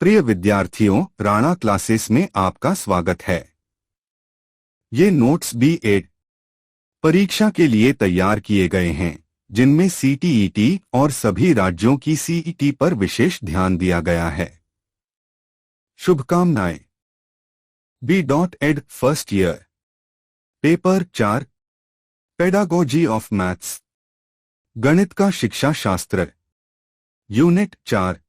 प्रिय विद्यार्थियों, राणा क्लासेस में आपका स्वागत है। ये नोट्स B.Ed परीक्षा के लिए तैयार किए गए हैं, जिनमें CTET और सभी राज्यों की CET पर विशेष ध्यान दिया गया है। शुभकामनाएं। B.Ed first year paper 4 pedagogy of maths, गणित का शिक्षा शास्त्र, unit 4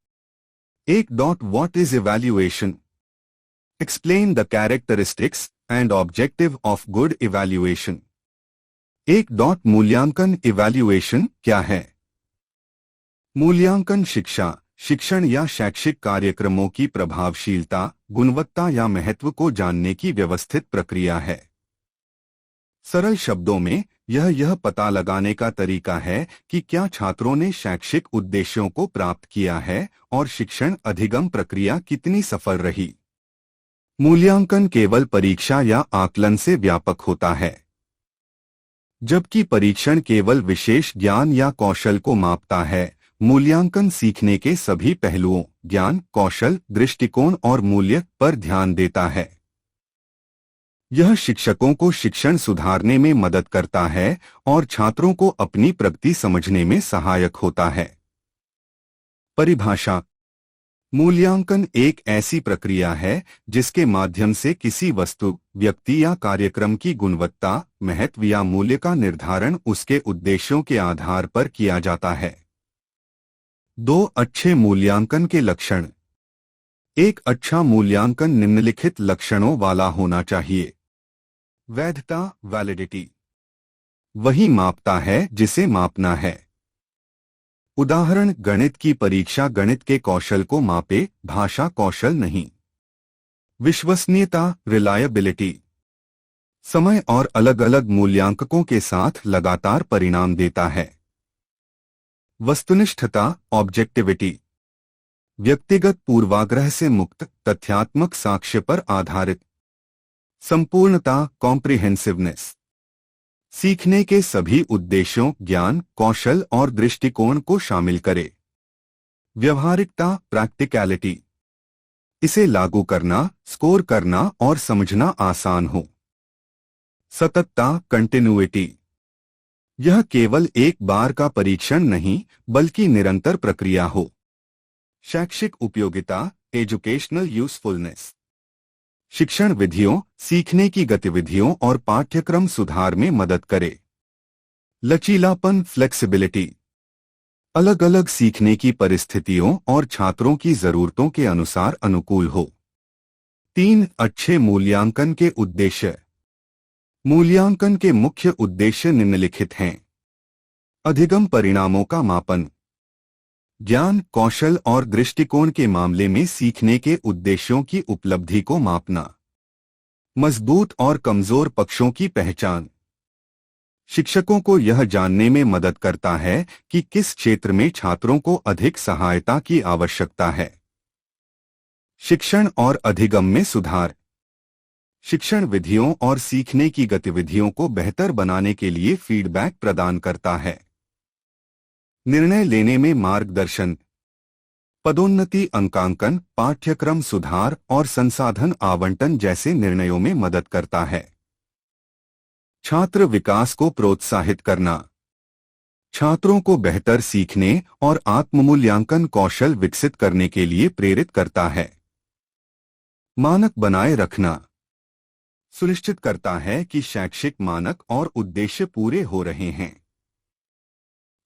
1. What is evaluation? Explain the characteristics and objective of good evaluation. 1. मूल्यांकन evaluation क्या है? मूल्यांकन शिक्षण या शैक्षिक कार्यक्रमों की प्रभावशीलता, गुणवत्ता या महत्व को जानने की व्यवस्थित प्रक्रिया है। सरल शब्दों में यह पता लगाने का तरीका है कि क्या छात्रों ने शैक्षिक उद्देश्यों को प्राप्त किया है और शिक्षण अधिगम प्रक्रिया कितनी सफल रही। मूल्यांकन केवल परीक्षा या आकलन से व्यापक होता है, जबकि परीक्षण केवल विशेष ज्ञान या कौशल को मापता है। मूल्यांकन सीखने के सभी पहलुओं, ज्ञान, कौशल, दृष्टिकोण और मूल्य पर ध्यान देता है। यह शिक्षकों को शिक्षण सुधारने में मदद करता है और छात्रों को अपनी प्रगति समझने में सहायक होता है। परिभाषा। मूल्यांकन एक ऐसी प्रक्रिया है जिसके माध्यम से किसी वस्तु, व्यक्ति या कार्यक्रम की गुणवत्ता, महत्व या मूल्य का निर्धारण उसके उद्देश्यों के आधार पर किया जाता है। 2 अच्छे मूल्यांकन के लक्षण। एक अच्छा मूल्यांकन निम्नलिखित लक्षणों वाला होना चाहिए। वैधता, वैलिडिटी, वही मापता है जिसे मापना है। उदाहरण, गणित की परीक्षा गणित के कौशल को मापे, भाषा कौशल नहीं। विश्वसनीयता, रिलायबिलिटी, समय और अलग अलग मूल्यांककों के साथ लगातार परिणाम देता है। वस्तुनिष्ठता, ऑब्जेक्टिविटी, व्यक्तिगत पूर्वाग्रह से मुक्त, तथ्यात्मक साक्ष्य पर आधारित। संपूर्णता, कॉम्प्रिहेंसिवनेस, सीखने के सभी उद्देश्यों, ज्ञान, कौशल और दृष्टिकोण को शामिल करे। व्यवहारिकता, प्रैक्टिकलिटी, इसे लागू करना, स्कोर करना और समझना आसान हो। सततता, कंटिन्यूटी, यह केवल एक बार का परीक्षण नहीं बल्कि निरंतर प्रक्रिया हो। शैक्षिक उपयोगिता, एजुकेशनल यूजफुलनेस, शिक्षण विधियों, सीखने की गतिविधियों और पाठ्यक्रम सुधार में मदद करे। लचीलापन, फ्लेक्सिबिलिटी, अलग अलग सीखने की परिस्थितियों और छात्रों की जरूरतों के अनुसार अनुकूल हो। 3 अच्छे मूल्यांकन के उद्देश्य। मूल्यांकन के मुख्य उद्देश्य निम्नलिखित हैं। अधिगम परिणामों का मापन, ज्ञान, कौशल और दृष्टिकोण के मामले में सीखने के उद्देश्यों की उपलब्धि को मापना। मजबूत और कमजोर पक्षों की पहचान, शिक्षकों को यह जानने में मदद करता है कि किस क्षेत्र में छात्रों को अधिक सहायता की आवश्यकता है। शिक्षण और अधिगम में सुधार, शिक्षण विधियों और सीखने की गतिविधियों को बेहतर बनाने के लिए फीडबैक प्रदान करता है। निर्णय लेने में मार्गदर्शन, पदोन्नति, अंकांकन, पाठ्यक्रम सुधार और संसाधन आवंटन जैसे निर्णयों में मदद करता है। छात्र विकास को प्रोत्साहित करना, छात्रों को बेहतर सीखने और आत्ममूल्यांकन कौशल विकसित करने के लिए प्रेरित करता है। मानक बनाए रखना, सुनिश्चित करता है कि शैक्षिक मानक और उद्देश्य पूरे हो रहे हैं।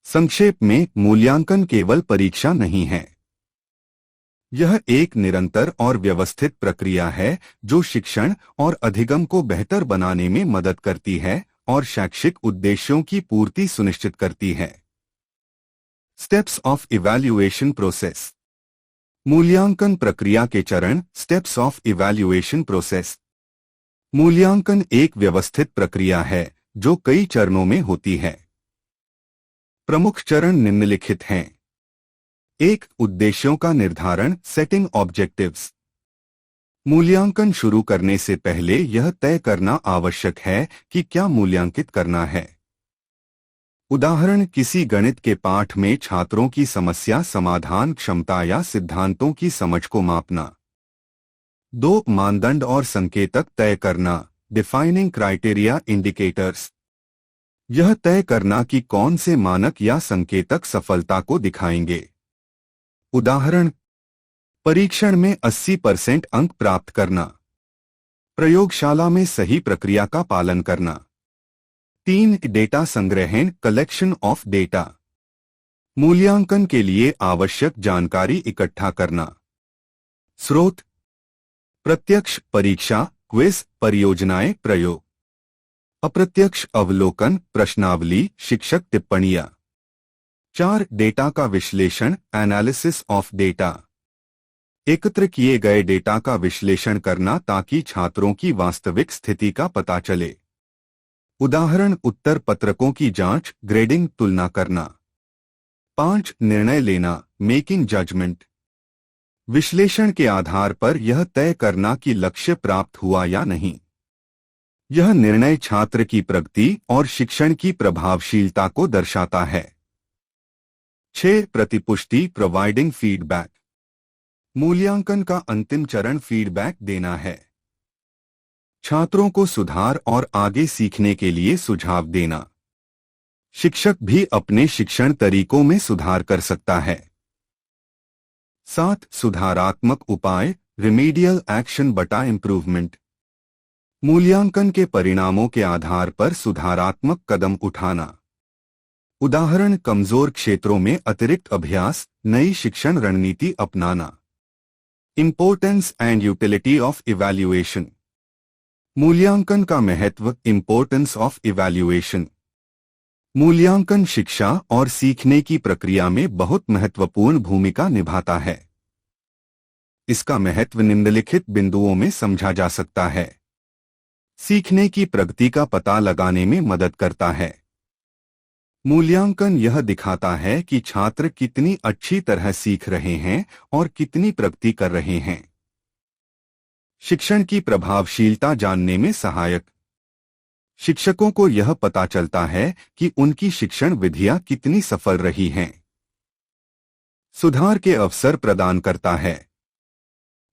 संक्षेप में, मूल्यांकन केवल परीक्षा नहीं है। यह एक निरंतर और व्यवस्थित प्रक्रिया है जो शिक्षण और अधिगम को बेहतर बनाने में मदद करती है और शैक्षिक उद्देश्यों की पूर्ति सुनिश्चित करती है। Steps of evaluation process. मूल्यांकन प्रक्रिया के चरण, स्टेप्स ऑफ इवैल्यूएशन प्रोसेस। मूल्यांकन एक व्यवस्थित प्रक्रिया है जो कई चरणों में होती है। प्रमुख चरण निम्नलिखित हैं। 1. उद्देश्यों का निर्धारण, सेटिंग ऑब्जेक्टिव्स। मूल्यांकन शुरू करने से पहले यह तय करना आवश्यक है कि क्या मूल्यांकित करना है। उदाहरण, किसी गणित के पाठ में छात्रों की समस्या समाधान क्षमता या सिद्धांतों की समझ को मापना। 2. मानदंड और संकेतक तय करना, डिफाइनिंग क्राइटेरिया इंडिकेटर्स। यह तय करना कि कौन से मानक या संकेतक सफलता को दिखाएंगे। उदाहरण, परीक्षण में 80% अंक प्राप्त करना, प्रयोगशाला में सही प्रक्रिया का पालन करना। 3. डेटा संग्रहण कलेक्शन ऑफ डेटा, मूल्यांकन के लिए आवश्यक जानकारी इकट्ठा करना। स्रोत, प्रत्यक्ष परीक्षा क्विज परियोजनाएं प्रयोग, अप्रत्यक्ष अवलोकन प्रश्नावली शिक्षक टिप्पणियां। 4. डेटा का विश्लेषण एनालिसिस ऑफ डेटा, एकत्र किए गए डेटा का विश्लेषण करना ताकि छात्रों की वास्तविक स्थिति का पता चले। उदाहरण, उत्तर पत्रकों की जांच ग्रेडिंग तुलना करना। 5. निर्णय लेना मेकिंग जजमेंट, विश्लेषण के आधार पर यह तय करना कि लक्ष्य प्राप्त हुआ या नहीं। यह निर्णय छात्र की प्रगति और शिक्षण की प्रभावशीलता को दर्शाता है। 6. प्रतिपुष्टि प्रोवाइडिंग फीडबैक, मूल्यांकन का अंतिम चरण फीडबैक देना है, छात्रों को सुधार और आगे सीखने के लिए सुझाव देना। शिक्षक भी अपने शिक्षण तरीकों में सुधार कर सकता है। 7. सुधारात्मक उपाय रिमीडियल एक्शन बटा इम्प्रूवमेंट, मूल्यांकन के परिणामों के आधार पर सुधारात्मक कदम उठाना। उदाहरण, कमजोर क्षेत्रों में अतिरिक्त अभ्यास नई शिक्षण रणनीति अपनाना। Importance and utility of evaluation, मूल्यांकन का महत्व इंपॉर्टेंस ऑफ इवैल्यूएशन, मूल्यांकन शिक्षा और सीखने की प्रक्रिया में बहुत महत्वपूर्ण भूमिका निभाता है। इसका महत्व निम्नलिखित बिंदुओं में समझा जा सकता है। सीखने की प्रगति का पता लगाने में मदद करता है। मूल्यांकन यह दिखाता है कि छात्र कितनी अच्छी तरह सीख रहे हैं और कितनी प्रगति कर रहे हैं। शिक्षण की प्रभावशीलता जानने में सहायक, शिक्षकों को यह पता चलता है कि उनकी शिक्षण विधियां कितनी सफल रही हैं। सुधार के अवसर प्रदान करता है,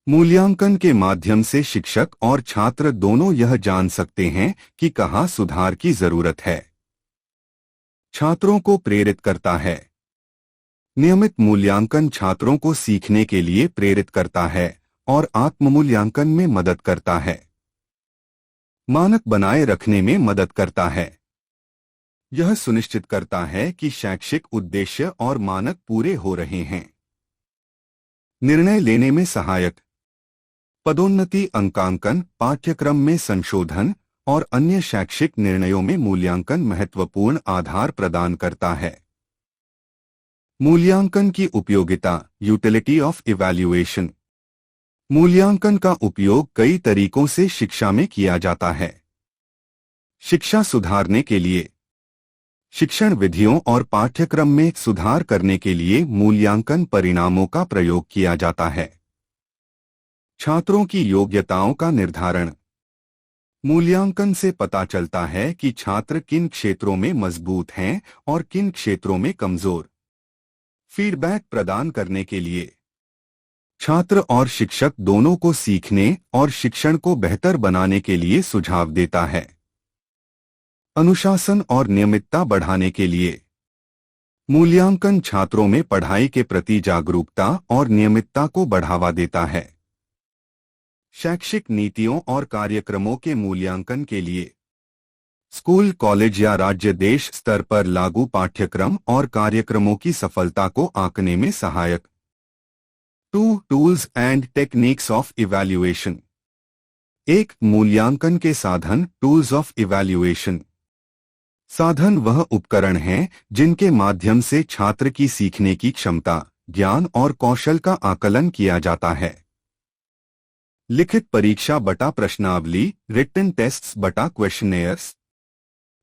मूल्यांकन के माध्यम से शिक्षक और छात्र दोनों यह जान सकते हैं कि कहां सुधार की जरूरत है। छात्रों को प्रेरित करता है, नियमित मूल्यांकन छात्रों को सीखने के लिए प्रेरित करता है और आत्म-मूल्यांकन में मदद करता है। मानक बनाए रखने में मदद करता है, यह सुनिश्चित करता है कि शैक्षिक उद्देश्य और मानक पूरे हो रहे हैं। निर्णय लेने में सहायक, पदोन्नति अंकांकन पाठ्यक्रम में संशोधन और अन्य शैक्षिक निर्णयों में मूल्यांकन महत्वपूर्ण आधार प्रदान करता है। मूल्यांकन की उपयोगिता यूटिलिटी ऑफ इवैल्यूएशन, मूल्यांकन का उपयोग कई तरीकों से शिक्षा में किया जाता है। शिक्षा सुधारने के लिए, शिक्षण विधियों और पाठ्यक्रम में सुधार करने के लिए मूल्यांकन परिणामों का प्रयोग किया जाता है। छात्रों की योग्यताओं का निर्धारण, मूल्यांकन से पता चलता है कि छात्र किन क्षेत्रों में मजबूत हैं और किन क्षेत्रों में कमजोर। फीडबैक प्रदान करने के लिए, छात्र और शिक्षक दोनों को सीखने और शिक्षण को बेहतर बनाने के लिए सुझाव देता है। अनुशासन और नियमितता बढ़ाने के लिए, मूल्यांकन छात्रों में पढ़ाई के प्रति जागरूकता और नियमितता को बढ़ावा देता है। शैक्षिक नीतियों और कार्यक्रमों के मूल्यांकन के लिए, स्कूल कॉलेज या राज्य देश स्तर पर लागू पाठ्यक्रम और कार्यक्रमों की सफलता को आंकने में सहायक। 2. Tools and techniques of evaluation, एक मूल्यांकन के साधन टूल्स ऑफ इवैल्यूएशन, साधन वह उपकरण हैं जिनके माध्यम से छात्र की सीखने की क्षमता, ज्ञान और कौशल का आकलन किया जाता है। लिखित परीक्षा बटा प्रश्नावली रिटन टेस्ट्स बटा क्वेश्चनेयर्स।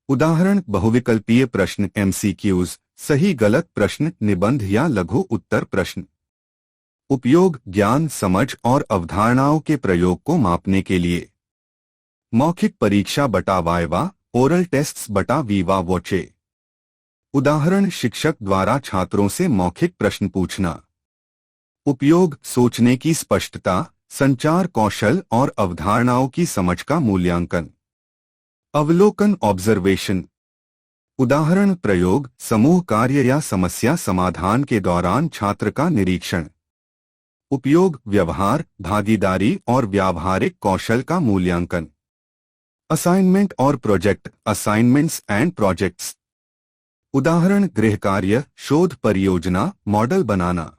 उदाहरण, बहुविकल्पीय प्रश्न MCQs, सही गलत प्रश्न निबंध या लघु उत्तर प्रश्न। उपयोग, ज्ञान समझ और अवधारणाओं के प्रयोग को मापने के लिए। मौखिक परीक्षा बटा वाइवा, ओरल टेस्ट्स बटा वीवा वोचे। उदाहरण शिक्षक द्वारा छात्रों से मौखिक प्रश्न पूछना। उपयोग सोचने की स्पष्टता, संचार कौशल और अवधारणाओं की समझ का मूल्यांकन। अवलोकन ऑब्जर्वेशन। उदाहरण प्रयोग समूह कार्य या समस्या समाधान के दौरान छात्र का निरीक्षण। उपयोग व्यवहार, भागीदारी और व्यावहारिक कौशल का मूल्यांकन। असाइनमेंट और प्रोजेक्ट असाइनमेंट्स एंड प्रोजेक्ट्स। उदाहरण गृह कार्य, शोध परियोजना, मॉडल बनाना।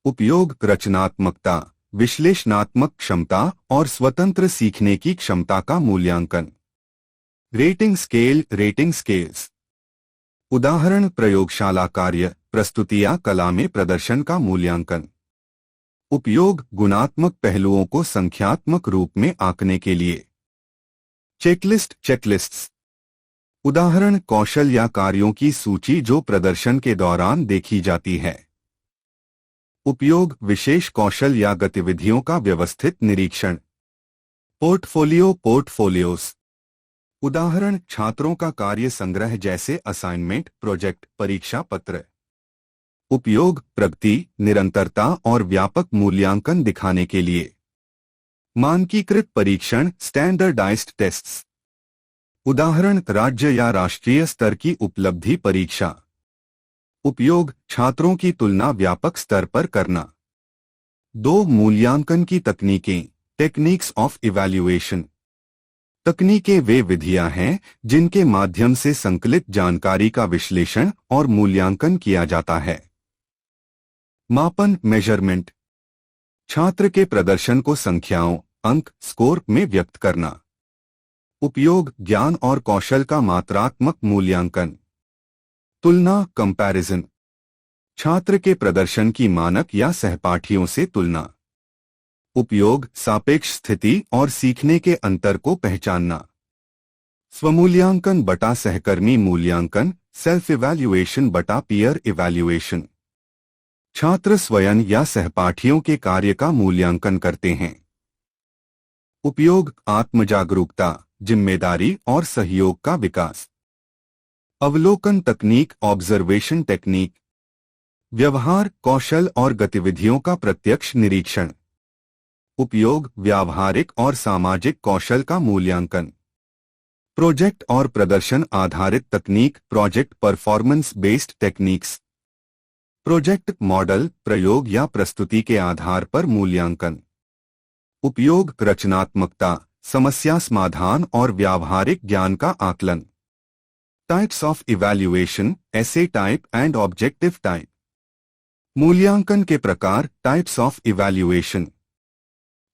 उपयोग रचनात्मकता, विश्लेषणात्मक क्षमता और स्वतंत्र सीखने की क्षमता का मूल्यांकन। Rating scale rating scales. उदाहरण प्रयोगशाला कार्य, प्रस्तुति या कला में प्रदर्शन का मूल्यांकन। उपयोग गुणात्मक पहलुओं को संख्यात्मक रूप में आंकने के लिए। Checklist checklists. उदाहरण कौशल या कार्यों की सूची जो प्रदर्शन के दौरान देखी जाती है। उपयोग विशेष कौशल या गतिविधियों का व्यवस्थित निरीक्षण। Portfolio portfolios. उदाहरण छात्रों का कार्य संग्रह जैसे असाइनमेंट, प्रोजेक्ट, परीक्षा पत्र। उपयोग प्रगति, निरंतरता और व्यापक मूल्यांकन दिखाने के लिए। मानकीकृत परीक्षण स्टैंडर्डाइज्ड टेस्ट्स। उदाहरण राज्य या राष्ट्रीय स्तर की उपलब्धि परीक्षा। उपयोग छात्रों की तुलना व्यापक स्तर पर करना। दो मूल्यांकन की तकनीकें टेक्निक्स ऑफ इवैल्यूएशन। तकनीकें वे विधियां हैं जिनके माध्यम से संकलित जानकारी का विश्लेषण और मूल्यांकन किया जाता है। मापन मेजरमेंट। छात्र के प्रदर्शन को संख्याओं, अंक, स्कोर में व्यक्त करना। उपयोग ज्ञान और कौशल का मात्रात्मक मूल्यांकन। तुलना कंपैरिजन। छात्र के प्रदर्शन की मानक या सहपाठियों से तुलना। उपयोग सापेक्ष स्थिति और सीखने के अंतर को पहचानना। स्वमूल्यांकन बटा सहकर्मी मूल्यांकन सेल्फ इवैल्यूएशन बटा पीयर इवैल्यूएशन। छात्र स्वयं या सहपाठियों के कार्य का मूल्यांकन करते हैं। उपयोग आत्मजागरूकता, जिम्मेदारी और सहयोग का विकास। अवलोकन तकनीक ऑब्जर्वेशन टेक्निक। व्यवहार, कौशल और गतिविधियों का प्रत्यक्ष निरीक्षण। उपयोग व्यावहारिक और सामाजिक कौशल का मूल्यांकन। प्रोजेक्ट और प्रदर्शन आधारित तकनीक project performance based techniques. Project model, प्रयोग या प्रस्तुति के आधार पर मूल्यांकन। उपयोग रचनात्मकता, समस्या समाधान और व्यावहारिक ज्ञान का आकलन। Types of evaluation essay type and objective type. मूल्यांकन के प्रकार टाइप्स ऑफ इवैल्यूएशन।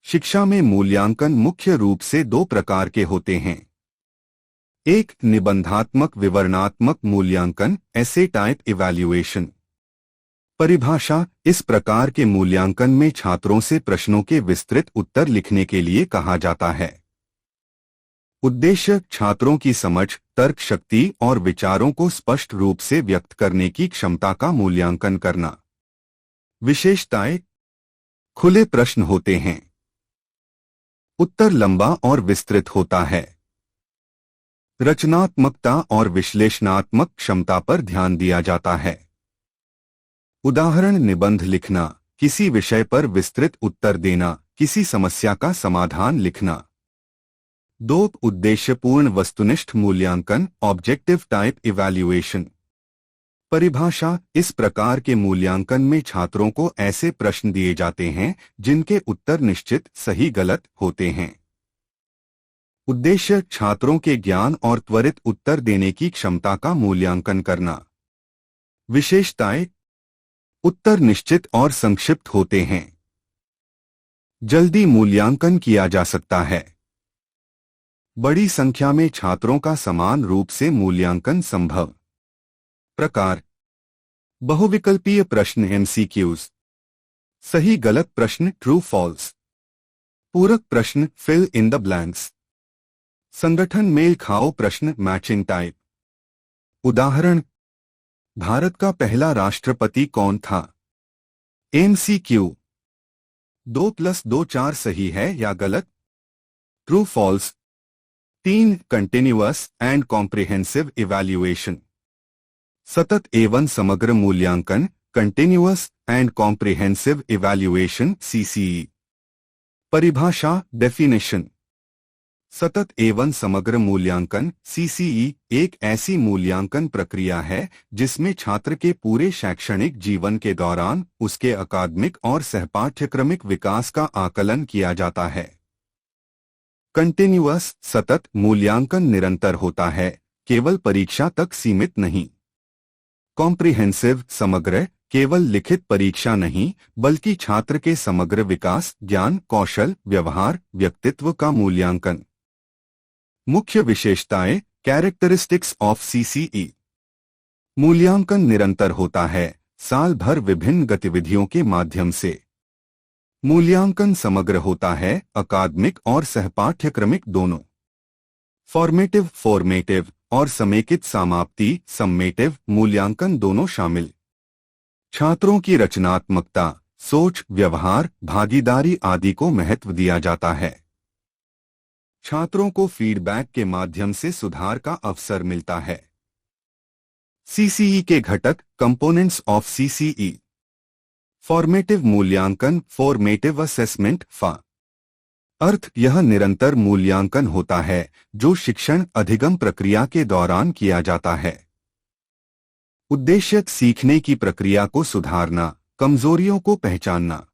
शिक्षा में मूल्यांकन मुख्य रूप से दो प्रकार के होते हैं। एक निबंधात्मक विवरणात्मक मूल्यांकन एसे टाइप इवैल्यूएशन। परिभाषा इस प्रकार के मूल्यांकन में छात्रों से प्रश्नों के विस्तृत उत्तर लिखने के लिए कहा जाता है। उद्देश्य छात्रों की समझ, तर्क शक्ति और विचारों को स्पष्ट रूप से व्यक्त करने की क्षमता का मूल्यांकन करना। विशेषताएं खुले प्रश्न होते हैं। उत्तर लंबा और विस्तृत होता है। रचनात्मकता और विश्लेषणात्मक क्षमता पर ध्यान दिया जाता है। उदाहरण निबंध लिखना, किसी विषय पर विस्तृत उत्तर देना, किसी समस्या का समाधान लिखना। दो उद्देश्यपूर्ण वस्तुनिष्ठ मूल्यांकन ऑब्जेक्टिव टाइप इवैल्यूएशन। परिभाषा इस प्रकार के मूल्यांकन में छात्रों को ऐसे प्रश्न दिए जाते हैं जिनके उत्तर निश्चित सही गलत होते हैं। उद्देश्य छात्रों के ज्ञान और त्वरित उत्तर देने की क्षमता का मूल्यांकन करना। विशेषताएं उत्तर निश्चित और संक्षिप्त होते हैं। जल्दी मूल्यांकन किया जा सकता है। बड़ी संख्या में छात्रों का समान रूप से मूल्यांकन संभव। प्रकार बहुविकल्पीय प्रश्न एमसीक्यूज। सही गलत प्रश्न ट्रू फॉल्स। पूरक प्रश्न फिल इन द ब्लैंक्स। संगठन मेल खाओ प्रश्न मैचिंग टाइप। उदाहरण भारत का पहला राष्ट्रपति कौन था। एमसीक्यू 2+2 4 सही है या गलत। True false 3 continuous and comprehensive evaluation. सतत एवं समग्र मूल्यांकन, continuous and comprehensive evaluation CCE. परिभाषा, डेफिनेशन। सतत एवं समग्र मूल्यांकन सीसीई एक ऐसी मूल्यांकन प्रक्रिया है जिसमें छात्र के पूरे शैक्षणिक जीवन के दौरान उसके अकादमिक और सहपाठ्यक्रमिक विकास का आकलन किया जाता है। कंटिन्यूअस, सतत मूल्यांकन निरंतर होता है, केवल परीक्षा तक सीमित नहीं। कॉम्प्रिहेंसिव, समग्र, केवल लिखित परीक्षा नहीं बल्कि छात्र के समग्र विकास, ज्ञान, कौशल, व्यवहार, व्यक्तित्व का मूल्यांकन। मुख्य विशेषताएं, कैरेक्टरिस्टिक्स ऑफ सीसीई। मूल्यांकन निरंतर होता है, साल भर विभिन्न गतिविधियों के माध्यम से। मूल्यांकन समग्र होता है, अकादमिक और सहपाठ्यक्रमिक दोनों। फॉर्मेटिव और समेकित समाप्ति सम्मेटिव मूल्यांकन दोनों शामिल। छात्रों की रचनात्मकता, सोच, व्यवहार, भागीदारी आदि को महत्व दिया जाता है। छात्रों को फीडबैक के माध्यम से सुधार का अवसर मिलता है। सीसीई के घटक, कंपोनेंट्स ऑफ सीसीई। फॉर्मेटिव मूल्यांकन, फॉर्मेटिव असेसमेंट फा। अर्थ, यह निरंतर मूल्यांकन होता है जो शिक्षण अधिगम प्रक्रिया के दौरान किया जाता है। उद्देश्य, सीखने की प्रक्रिया को सुधारना, कमजोरियों को पहचानना।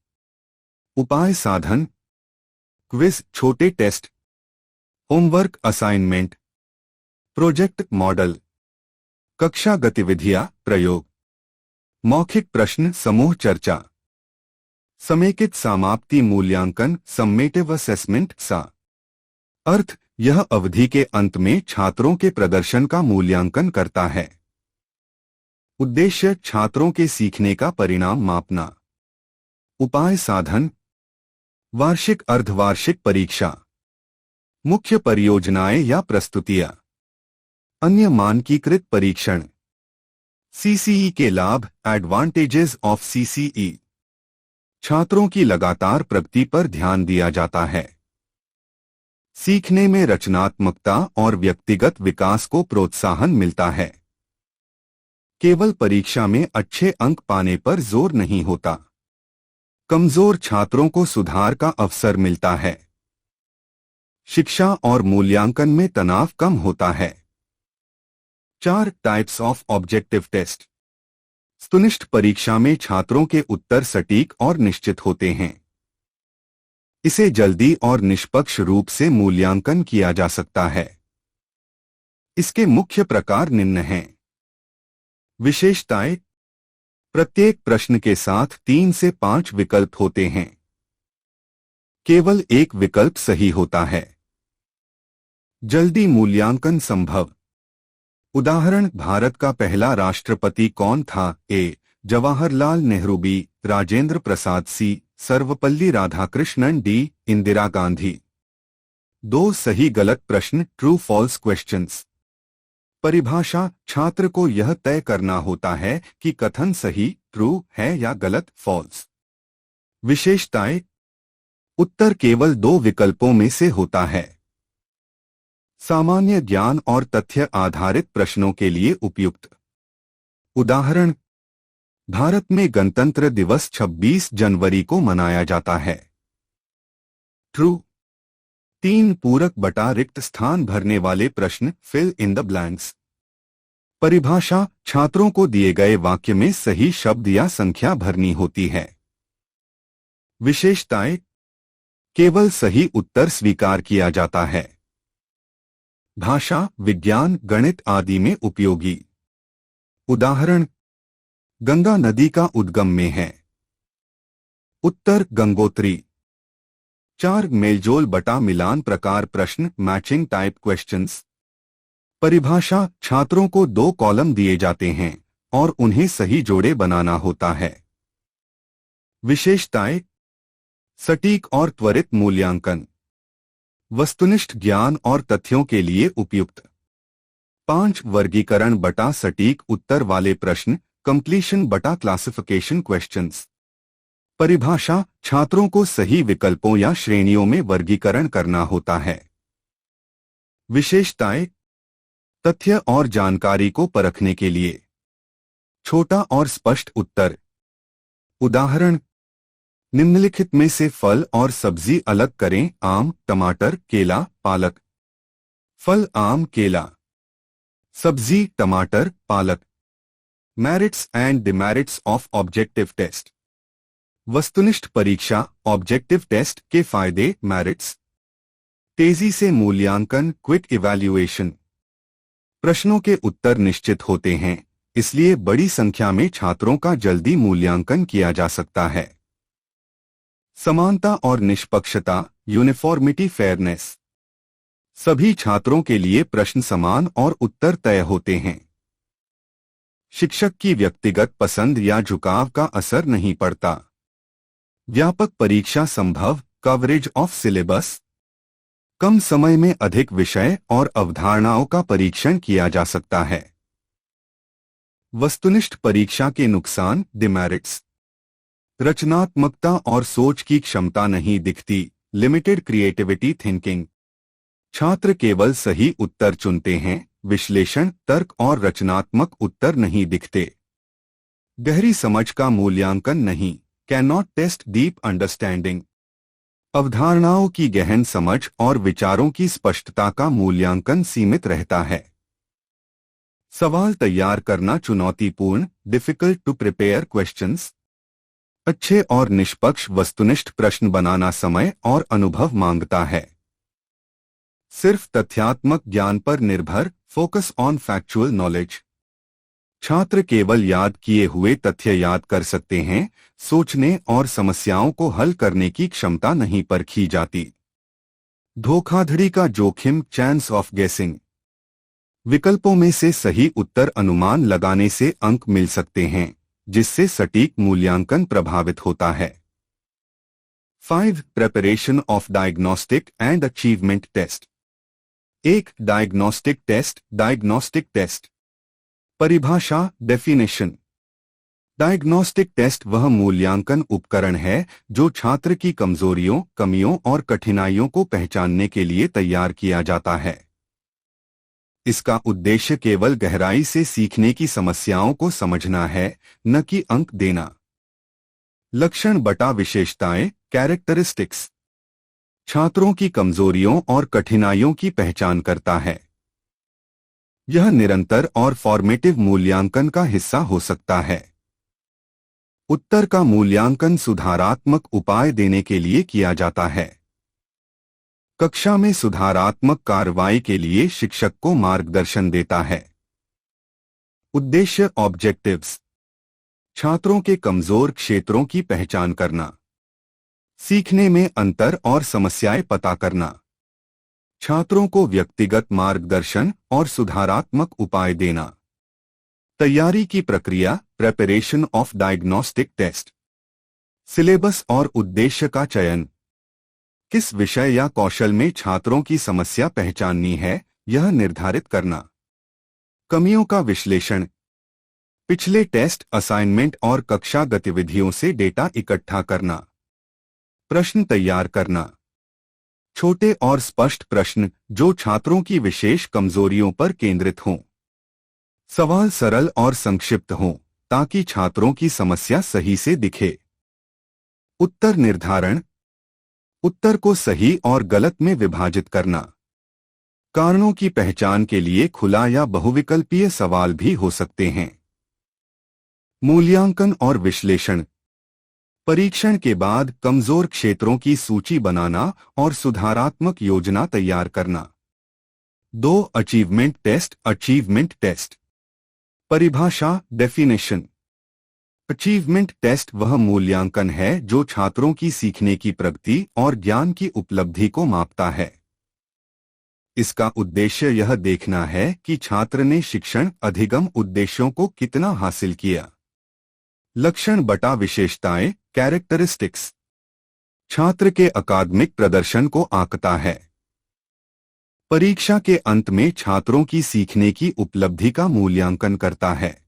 उपाय, साधन, क्विज, छोटे test, homework, assignment, project, model, कक्षा गतिविधियां, प्रयोग, मौखिक प्रश्न, समूह चर्चा। समेकित समाप्ति मूल्यांकन, सम्मेटिव असेसमेंट सा। अर्थ, यह अवधि के अंत में छात्रों के प्रदर्शन का मूल्यांकन करता है। उद्देश्य, छात्रों के सीखने का परिणाम मापना। उपाय, साधन, वार्षिक, अर्धवार्षिक परीक्षा, मुख्य परियोजनाएं या प्रस्तुतियां, अन्य मानकीकृत परीक्षण। सीसीई के लाभ, एडवांटेजेस ऑफ सीसीई। छात्रों की लगातार प्रगति पर ध्यान दिया जाता है। सीखने में रचनात्मकता और व्यक्तिगत विकास को प्रोत्साहन मिलता है। केवल परीक्षा में अच्छे अंक पाने पर जोर नहीं होता। कमजोर छात्रों को सुधार का अवसर मिलता है। शिक्षा और मूल्यांकन में तनाव कम होता है। 4 टाइप्स ऑफ ऑब्जेक्टिव टेस्ट। वस्तुनिष्ठ परीक्षा में छात्रों के उत्तर सटीक और निश्चित होते हैं। इसे जल्दी और निष्पक्ष रूप से मूल्यांकन किया जा सकता है। इसके मुख्य प्रकार निम्न हैं। विशेषताएं, प्रत्येक प्रश्न के साथ 3 से 5 विकल्प होते हैं। केवल एक विकल्प सही होता है। जल्दी मूल्यांकन संभव। उदाहरण, भारत का पहला राष्ट्रपति कौन था? ए. जवाहरलाल नेहरू, बी. राजेंद्र प्रसाद, सी. सर्वपल्ली राधाकृष्णन, डी. इंदिरा गांधी। 2 सही गलत प्रश्न, ट्रू फॉल्स क्वेश्चंस। परिभाषा, छात्र को यह तय करना होता है कि कथन सही, ट्रू है या गलत, फॉल्स। विशेषताएं, उत्तर केवल 2 विकल्पों में से होता है। सामान्य ज्ञान और तथ्य आधारित प्रश्नों के लिए उपयुक्त। उदाहरण, भारत में गणतंत्र दिवस 26 जनवरी को मनाया जाता है। ट्रू, 3 पूरक बटा रिक्त स्थान भरने वाले प्रश्न, फिल इन द ब्लैंक्स। परिभाषा, छात्रों को दिए गए वाक्य में सही शब्द या संख्या भरनी होती है। विशेषताएं, केवल सही उत्तर स्वीकार किया जाता है। भाषा, विज्ञान, गणित आदि में उपयोगी। उदाहरण, गंगा नदी का उद्गम में है। उत्तर, गंगोत्री। 4 मेलजोल बटा मिलान प्रकार प्रश्न, मैचिंग टाइप क्वेश्चंस। परिभाषा, छात्रों को 2 कॉलम दिए जाते हैं और उन्हें सही जोड़े बनाना होता है। विशेषताएं, सटीक और त्वरित मूल्यांकन, वस्तुनिष्ठ ज्ञान और तथ्यों के लिए उपयुक्त। 5 वर्गीकरण बटा सटीक उत्तर वाले प्रश्न, कंप्लीशन बटा क्लासिफिकेशन क्वेश्चंस। परिभाषा, छात्रों को सही विकल्पों या श्रेणियों में वर्गीकरण करना होता है। विशेषताएं, तथ्य और जानकारी को परखने के लिए। छोटा और स्पष्ट उत्तर। उदाहरण, निम्नलिखित में से फल और सब्जी अलग करें। आम, टमाटर, केला, पालक। फल आम, केला। सब्जी टमाटर, पालक। Merits and demerits of objective test. वस्तुनिष्ठ परीक्षा ऑब्जेक्टिव टेस्ट के फायदे, मेरिट्स। तेजी से मूल्यांकन, क्विक इवैल्यूएशन। प्रश्नों के उत्तर निश्चित होते हैं, इसलिए बड़ी संख्या में छात्रों का जल्दी मूल्यांकन किया जा सकता है। समानता और निष्पक्षता, यूनिफॉर्मिटी, फेयरनेस। सभी छात्रों के लिए प्रश्न समान और उत्तर तय होते हैं। शिक्षक की व्यक्तिगत पसंद या झुकाव का असर नहीं पड़ता। व्यापक परीक्षा संभव, कवरेज ऑफ सिलेबस। कम समय में अधिक विषय और अवधारणाओं का परीक्षण किया जा सकता है। वस्तुनिष्ठ परीक्षा के नुकसान, डिमेरिट्स। रचनात्मकता और सोच की क्षमता नहीं दिखती, लिमिटेड क्रिएटिविटी थिंकिंग। छात्र केवल सही उत्तर चुनते हैं, विश्लेषण, तर्क और रचनात्मक उत्तर नहीं दिखते। गहरी समझ का मूल्यांकन नहीं, can not test deep understanding. अवधारणाओं की गहन समझ और विचारों की स्पष्टता का मूल्यांकन सीमित रहता है। सवाल तैयार करना चुनौतीपूर्ण, डिफिकल्ट टू प्रिपेयर क्वेश्चंस। अच्छे और निष्पक्ष वस्तुनिष्ठ प्रश्न बनाना समय और अनुभव मांगता है। सिर्फ तथ्यात्मक ज्ञान पर निर्भर, फोकस ऑन फैक्चुअल नॉलेज। छात्र केवल याद किए हुए तथ्य याद कर सकते हैं, सोचने और समस्याओं को हल करने की क्षमता नहीं परखी जाती। धोखाधड़ी का जोखिम, चांस ऑफ गेसिंग। विकल्पों में से सही उत्तर अनुमान लगाने से अंक मिल सकते हैं, जिससे सटीक मूल्यांकन प्रभावित होता है। 5. Preparation of diagnostic and achievement test. 1. Diagnostic test. Diagnostic test परिभाषा, डेफिनेशन। डायग्नोस्टिक टेस्ट वह मूल्यांकन उपकरण है जो छात्र की कमजोरियों, कमियों और कठिनाइयों को पहचानने के लिए तैयार किया जाता है। इसका उद्देश्य केवल गहराई से सीखने की समस्याओं को समझना है, न कि अंक देना। लक्षण बटा विशेषताएं, कैरेक्टरिस्टिक्स। छात्रों की कमजोरियों और कठिनाइयों की पहचान करता है। यह निरंतर और फॉर्मेटिव मूल्यांकन का हिस्सा हो सकता है। उत्तर का मूल्यांकन सुधारात्मक उपाय देने के लिए किया जाता है। कक्षा में सुधारात्मक कार्रवाई के लिए शिक्षक को मार्गदर्शन देता है। उद्देश्य, ऑब्जेक्टिव्स। छात्रों के कमजोर क्षेत्रों की पहचान करना। सीखने में अंतर और समस्याएं पता करना। छात्रों को व्यक्तिगत मार्गदर्शन और सुधारात्मक उपाय देना। तैयारी की प्रक्रिया, preparation of diagnostic test. Syllabus और उद्देश्य का चयन। किस विषय या कौशल में छात्रों की समस्या पहचाननी है, यह निर्धारित करना। कमियों का विश्लेषण। पिछले टेस्ट, असाइनमेंट और कक्षा गतिविधियों से डेटा इकट्ठा करना। प्रश्न तैयार करना। छोटे और स्पष्ट प्रश्न जो छात्रों की विशेष कमजोरियों पर केंद्रित हों। सवाल सरल और संक्षिप्त हों, ताकि छात्रों की समस्या सही से दिखे। उत्तर निर्धारण। उत्तर को सही और गलत में विभाजित करना। कारणों की पहचान के लिए खुला या बहुविकल्पीय सवाल भी हो सकते हैं। मूल्यांकन और विश्लेषण। परीक्षण के बाद कमजोर क्षेत्रों की सूची बनाना और सुधारात्मक योजना तैयार करना। 2. Achievement test. अचीवमेंट टेस्ट परिभाषा, डेफिनेशन। अचीवमेंट टेस्ट वह मूल्यांकन है जो छात्रों की सीखने की प्रगति और ज्ञान की उपलब्धि को मापता है। इसका उद्देश्य यह देखना है कि छात्र ने शिक्षण अधिगम उद्देश्यों को कितना हासिल किया। लक्षण बटा विशेषताएं, कैरेक्टरिस्टिक्स। छात्र के अकादमिक प्रदर्शन को आंकता है। परीक्षा के अंत में छात्रों की सीखने की उपलब्धि का मूल्यांकन करता है।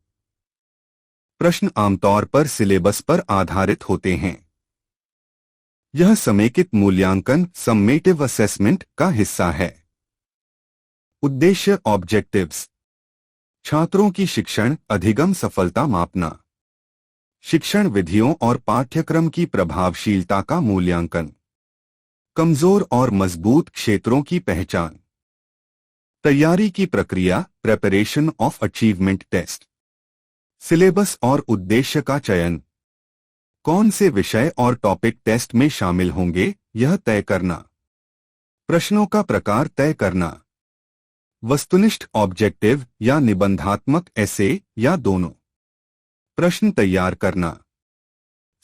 प्रश्न आमतौर पर सिलेबस पर आधारित होते हैं। यह समेकित मूल्यांकन, सम्मेटिव असेसमेंट का हिस्सा है। उद्देश्य, ऑब्जेक्टिव्स। छात्रों की शिक्षण अधिगम सफलता मापना। शिक्षण विधियों और पाठ्यक्रम की प्रभावशीलता का मूल्यांकन। कमजोर और मजबूत क्षेत्रों की पहचान। तैयारी की प्रक्रिया, preparation of achievement test. Syllabus और उद्देश्य का चयन। कौन से विषय और टॉपिक टेस्ट में शामिल होंगे, यह तय करना। प्रश्नों का प्रकार तय करना। वस्तुनिष्ठ ऑब्जेक्टिव या निबंधात्मक ऐसे या दोनों। प्रश्न तैयार करना।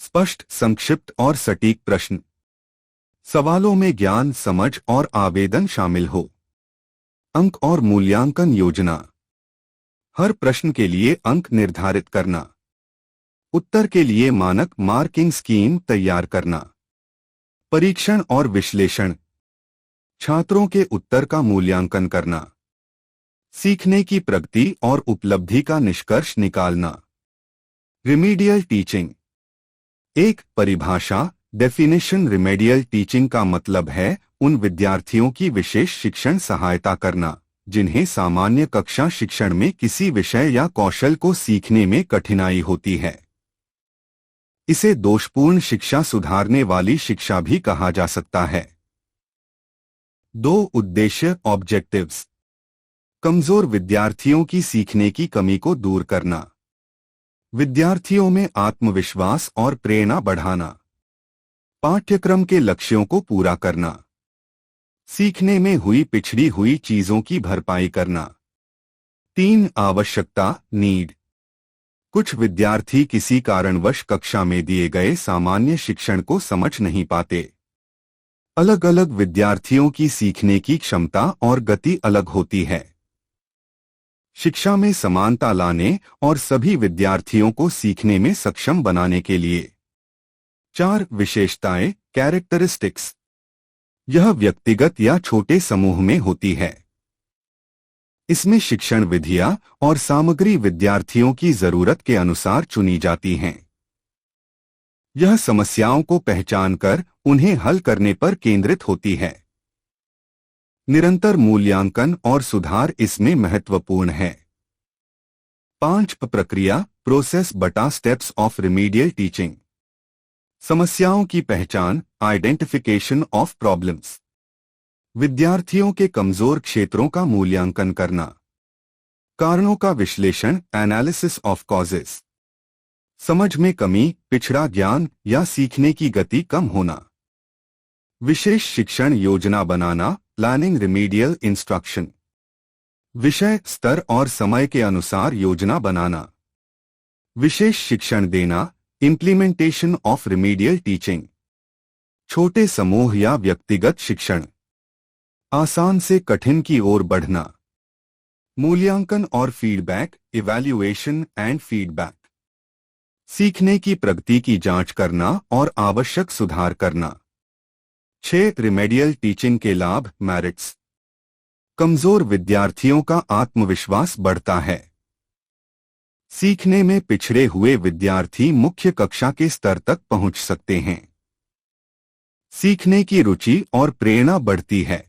स्पष्ट, संक्षिप्त और सटीक प्रश्न। सवालों में ज्ञान, समझ और आवेदन शामिल हो। अंक और मूल्यांकन योजना। हर प्रश्न के लिए अंक निर्धारित करना। उत्तर के लिए मानक मार्किंग स्कीम तैयार करना। परीक्षण और विश्लेषण। छात्रों के उत्तर का मूल्यांकन करना। सीखने की प्रगति और उपलब्धि का निष्कर्ष निकालना। Remedial teaching. एक परिभाषा, डेफिनेशन। रिमेडियल टीचिंग का मतलब है उन विद्यार्थियों की विशेष शिक्षण सहायता करना जिन्हें सामान्य कक्षा शिक्षण में किसी विषय या कौशल को सीखने में कठिनाई होती है। इसे दोषपूर्ण शिक्षा, सुधारने वाली शिक्षा भी कहा जा सकता है। दो उद्देश्य, ऑब्जेक्टिव्स। कमजोर विद्यार्थियों की सीखने की कमी को दूर करना। विद्यार्थियों में आत्मविश्वास और प्रेरणा बढ़ाना। पाठ्यक्रम के लक्ष्यों को पूरा करना। सीखने में हुई पिछड़ी हुई चीजों की भरपाई करना। 3 आवश्यकता, नीड। कुछ विद्यार्थी किसी कारणवश कक्षा में दिए गए सामान्य शिक्षण को समझ नहीं पाते। अलग अलग विद्यार्थियों की सीखने की क्षमता और गति अलग होती है। शिक्षा में समानता लाने और सभी विद्यार्थियों को सीखने में सक्षम बनाने के लिए 4 विशेषताएं, कैरेक्टरिस्टिक्स। यह व्यक्तिगत या छोटे समूह में होती है। इसमें शिक्षण विधियां और सामग्री विद्यार्थियों की जरूरत के अनुसार चुनी जाती हैं। यह समस्याओं को पहचानकर उन्हें हल करने पर केंद्रित होती है। निरंतर मूल्यांकन और सुधार इसमें महत्वपूर्ण है। 5 प्रक्रिया, प्रोसेस बटा स्टेप्स ऑफ रिमीडियल टीचिंग। समस्याओं की पहचान, आइडेंटिफिकेशन ऑफ प्रॉब्लम्स। विद्यार्थियों के कमजोर क्षेत्रों का मूल्यांकन करना। कारणों का विश्लेषण, एनालिसिस ऑफ कॉजेस। समझ में कमी, पिछड़ा ज्ञान या सीखने की गति कम होना। विशेष शिक्षण योजना बनाना, प्लानिंग रिमीडियल इंस्ट्रक्शन। विषय, स्तर और समय के अनुसार योजना बनाना। विशेष शिक्षण देना, इम्प्लीमेंटेशन ऑफ रिमीडियल टीचिंग। छोटे समूह या व्यक्तिगत शिक्षण। आसान से कठिन की ओर बढ़ना। मूल्यांकन और फीडबैक, इवैल्यूएशन एंड फीडबैक। सीखने की प्रगति की जांच करना और आवश्यक सुधार करना। 6 रिमेडियल टीचिंग के लाभ, मेरिट्स। कमजोर विद्यार्थियों का आत्मविश्वास बढ़ता है। सीखने में पिछड़े हुए विद्यार्थी मुख्य कक्षा के स्तर तक पहुंच सकते हैं। सीखने की रुचि और प्रेरणा बढ़ती है।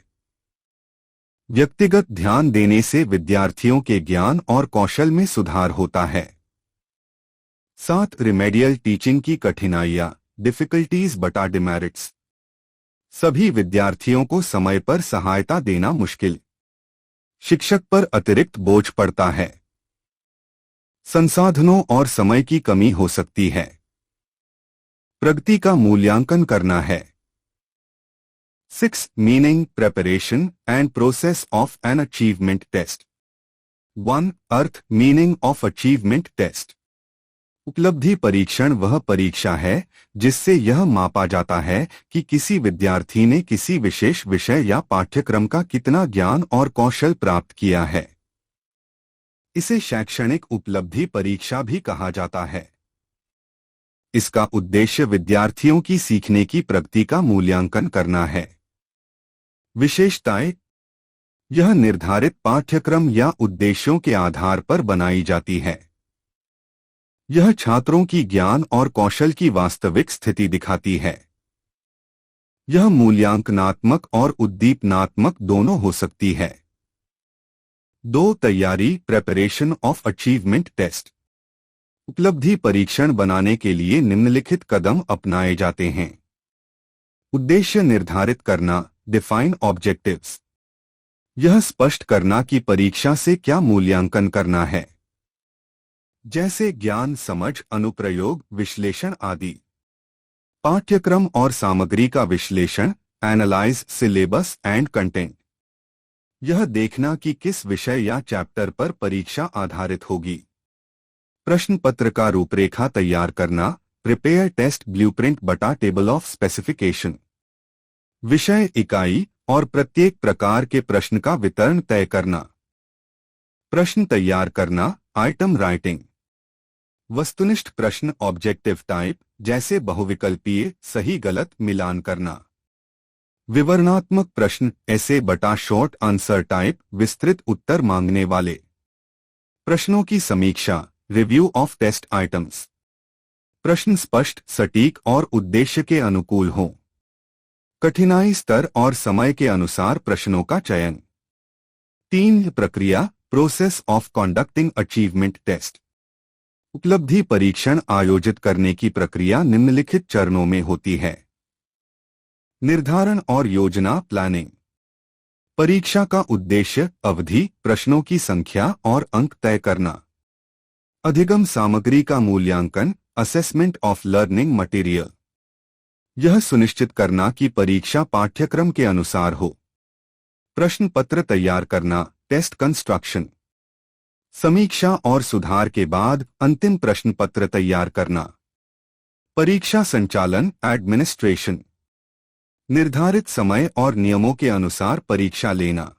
व्यक्तिगत ध्यान देने से विद्यार्थियों के ज्ञान और कौशल में सुधार होता है। 7 रिमेडियल टीचिंग की कठिनाइयां, डिफिकल्टीज बटा डिमेरिट्स। सभी विद्यार्थियों को समय पर सहायता देना मुश्किल। शिक्षक पर अतिरिक्त बोझ पड़ता है। संसाधनों और समय की कमी हो सकती है। प्रगति का मूल्यांकन करना है। 6 meaning, preparation and process of an achievement test. 1 अर्थ, मीनिंग ऑफ अचीवमेंट टेस्ट। उपलब्धि परीक्षण वह परीक्षा है जिससे यह मापा जाता है कि किसी विद्यार्थी ने किसी विशेष विषय या पाठ्यक्रम का कितना ज्ञान और कौशल प्राप्त किया है। इसे शैक्षणिक उपलब्धि परीक्षा भी कहा जाता है। इसका उद्देश्य विद्यार्थियों की सीखने की प्रगति का मूल्यांकन करना है। विशेषताएं, यह निर्धारित पाठ्यक्रम या उद्देश्यों के आधार पर बनाई जाती है। यह छात्रों की ज्ञान और कौशल की वास्तविक स्थिति दिखाती है। यह मूल्यांकनात्मक और उद्दीपनात्मक दोनों हो सकती है। 2 तैयारी प्रेपरेशन ऑफ अचीवमेंट टेस्ट। उपलब्धि परीक्षण बनाने के लिए निम्नलिखित कदम अपनाए जाते हैं। उद्देश्य निर्धारित करना, डिफाइन ऑब्जेक्टिव्स। यह स्पष्ट करना कि परीक्षा से क्या मूल्यांकन करना है, जैसे ज्ञान, समझ, अनुप्रयोग, विश्लेषण आदि। पाठ्यक्रम और सामग्री का विश्लेषण, एनालाइज सिलेबस एंड कंटेंट। यह देखना कि किस विषय या चैप्टर पर परीक्षा आधारित होगी। प्रश्न पत्र का रूपरेखा तैयार करना, प्रिपेयर टेस्ट ब्लूप्रिंट बटा टेबल ऑफ स्पेसिफिकेशन। विषय, इकाई और प्रत्येक प्रकार के प्रश्न का वितरण तय करना। प्रश्न तैयार करना, आइटम राइटिंग। वस्तुनिष्ठ प्रश्न, ऑब्जेक्टिव टाइप, जैसे बहुविकल्पीय, सही गलत मिलान करना। विवरणात्मक प्रश्न, ऐसे बटा शॉर्ट आंसर टाइप, विस्तृत उत्तर मांगने वाले। प्रश्नों की समीक्षा, रिव्यू ऑफ टेस्ट आइटम्स। प्रश्न स्पष्ट, सटीक और उद्देश्य के अनुकूल हों। कठिनाई स्तर और समय के अनुसार प्रश्नों का चयन। 3 प्रक्रिया, process of conducting achievement test. उपलब्धि परीक्षण आयोजित करने की प्रक्रिया निम्नलिखित चरणों में होती है। निर्धारण और योजना, प्लानिंग। परीक्षा का उद्देश्य, अवधि, प्रश्नों की संख्या और अंक तय करना। अधिगम सामग्री का मूल्यांकन, असेसमेंट ऑफ लर्निंग मटेरियल। यह सुनिश्चित करना कि परीक्षा पाठ्यक्रम के अनुसार हो। प्रश्न पत्र तैयार करना, टेस्ट कंस्ट्रक्शन। समीक्षा और सुधार के बाद अंतिम प्रश्न पत्र तैयार करना। परीक्षा संचालन, एडमिनिस्ट्रेशन। निर्धारित समय और नियमों के अनुसार परीक्षा लेना।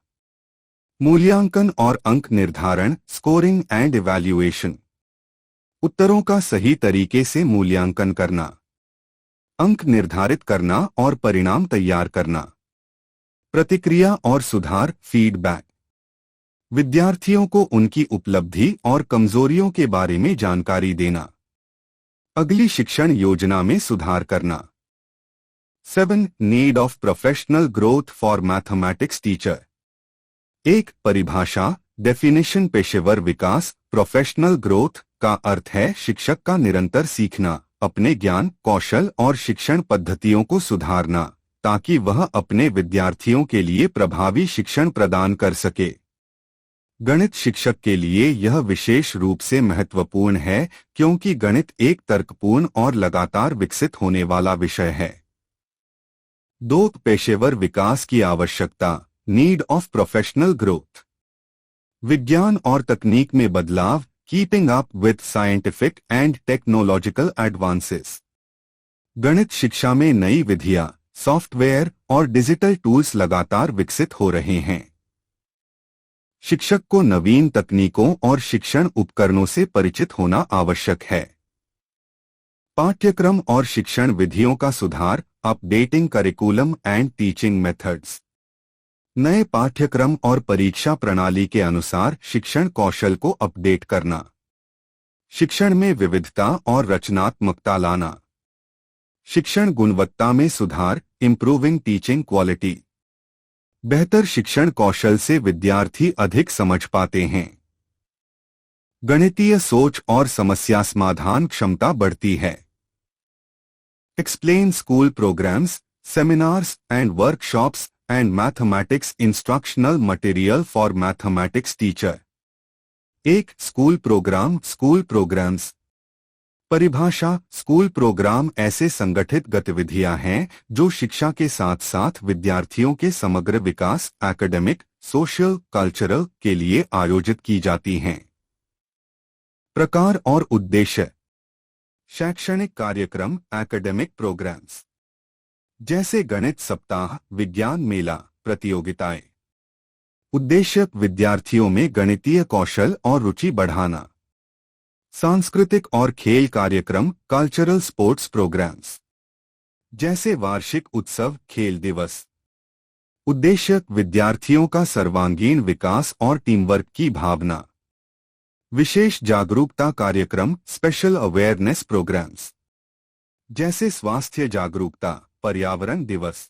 मूल्यांकन और अंक निर्धारण, स्कोरिंग एंड इवैल्यूएशन। उत्तरों का सही तरीके से मूल्यांकन करना। अंक निर्धारित करना और परिणाम तैयार करना। प्रतिक्रिया और सुधार, फीडबैक। विद्यार्थियों को उनकी उपलब्धि और कमजोरियों के बारे में जानकारी देना। अगली शिक्षण योजना में सुधार करना। 7 need of professional growth for mathematics teacher. 1 परिभाषा, डेफिनेशन। पेशेवर विकास, प्रोफेशनल ग्रोथ का अर्थ है शिक्षक का निरंतर सीखना, अपने ज्ञान, कौशल और शिक्षण पद्धतियों को सुधारना, ताकि वह अपने विद्यार्थियों के लिए प्रभावी शिक्षण प्रदान कर सके। गणित शिक्षक के लिए यह विशेष रूप से महत्वपूर्ण है क्योंकि गणित एक तर्कपूर्ण और लगातार विकसित होने वाला विषय है। 2 पेशेवर विकास की आवश्यकता, नीड ऑफ प्रोफेशनल ग्रोथ। विज्ञान और तकनीक में बदलाव, keeping up with scientific and technological advances. गणित शिक्षा में नई विधियां, सॉफ्टवेयर और डिजिटल टूल्स लगातार विकसित हो रहे हैं। शिक्षक को नवीन तकनीकों और शिक्षण उपकरणों से परिचित होना आवश्यक है। पाठ्यक्रम और शिक्षण विधियों का सुधार, updating curriculum and teaching methods. नए पाठ्यक्रम और परीक्षा प्रणाली के अनुसार शिक्षण कौशल को अपडेट करना। शिक्षण में विविधता और रचनात्मकता लाना। शिक्षण गुणवत्ता में सुधार, इंप्रूविंग टीचिंग क्वालिटी। बेहतर शिक्षण कौशल से विद्यार्थी अधिक समझ पाते हैं। गणितीय सोच और समस्या समाधान क्षमता बढ़ती है। Explain school programmes, seminars and workshops and mathematics instructional material for mathematics teacher. 1 school programme, school programmes. परिभाषा, स्कूल प्रोग्राम ऐसे संगठित गतिविधियां हैं जो शिक्षा के साथ साथ विद्यार्थियों के समग्र विकास, एकेडमिक, सोशल, कल्चरल के लिए आयोजित की जाती हैं। प्रकार और उद्देश्य, शैक्षणिक कार्यक्रम, एकेडमिक प्रोग्राम्स जैसे गणित सप्ताह, विज्ञान मेला, प्रतियोगिताएं। उद्देश्य, विद्यार्थियों में गणितीय कौशल और रुचि बढ़ाना। सांस्कृतिक और खेल कार्यक्रम, कल्चरल स्पोर्ट्स प्रोग्राम्स जैसे वार्षिक उत्सव, खेल दिवस। उद्देश्य, विद्यार्थियों का सर्वांगीण विकास और टीमवर्क की भावना। विशेष जागरूकता कार्यक्रम, स्पेशल अवेयरनेस प्रोग्राम्स जैसे स्वास्थ्य जागरूकता, पर्यावरण दिवस।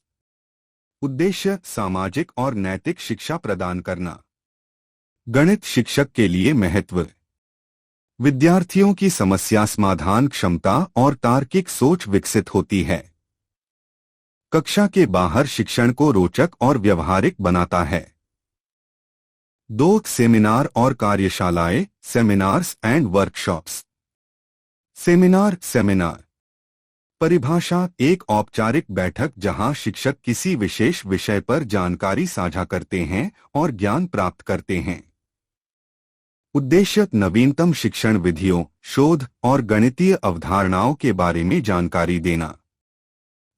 उद्देश्य, सामाजिक और नैतिक शिक्षा प्रदान करना। गणित शिक्षक के लिए महत्व। विद्यार्थियों की समस्या समाधान क्षमता और तार्किक सोच विकसित होती है। कक्षा के बाहर शिक्षण को रोचक और व्यवहारिक बनाता है। 2 सेमिनार और कार्यशालाएं, सेमिनार्स एंड वर्कशॉप्स। सेमिनार परिभाषा एक औपचारिक बैठक जहां शिक्षक किसी विशेष विषय पर जानकारी साझा करते हैं और ज्ञान प्राप्त करते हैं। उद्देश्य नवीनतम शिक्षण विधियों, शोध और गणितीय अवधारणाओं के बारे में जानकारी देना।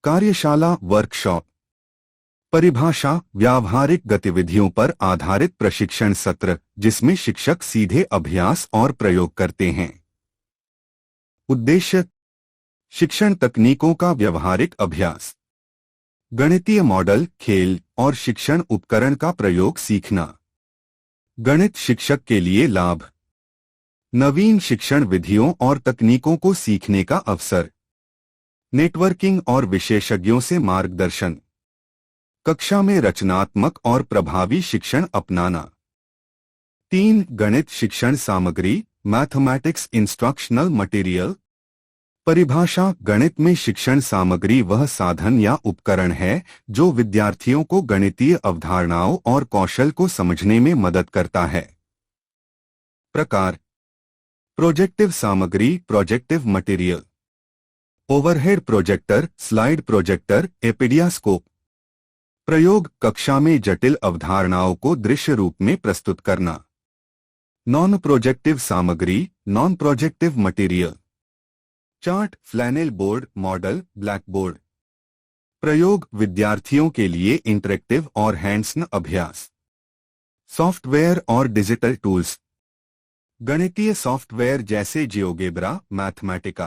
कार्यशाला वर्कशॉप परिभाषा व्यावहारिक गतिविधियों पर आधारित प्रशिक्षण सत्र जिसमें शिक्षक सीधे अभ्यास और प्रयोग करते हैं। उद्देश्य शिक्षण तकनीकों का व्यवहारिक अभ्यास, गणितीय मॉडल, खेल और शिक्षण उपकरण का प्रयोग सीखना। गणित शिक्षक के लिए लाभ, नवीन शिक्षण विधियों और तकनीकों को सीखने का अवसर, नेटवर्किंग और विशेषज्ञों से मार्गदर्शन, कक्षा में रचनात्मक और प्रभावी शिक्षण अपनाना। 3 गणित शिक्षण सामग्री, मैथमेटिक्स इंस्ट्रक्शनल मटेरियल। परिभाषा गणित में शिक्षण सामग्री वह साधन या उपकरण है जो विद्यार्थियों को गणितीय अवधारणाओं और कौशल को समझने में मदद करता है। प्रकार प्रोजेक्टिव सामग्री, projective material, overhead projector, slide projector, epidiascope. प्रयोग कक्षा में जटिल अवधारणाओं को दृश्य रूप में प्रस्तुत करना। नॉन प्रोजेक्टिव सामग्री, non projective material, chart, flannel board, model, black board. प्रयोग विद्यार्थियों के लिए इंटरेक्टिव और हैंड्स-ऑन अभ्यास। सॉफ्टवेयर और डिजिटल टूल्स, गणितीय सॉफ्टवेयर जैसे जियोगेब्रा, मैथमेटिका।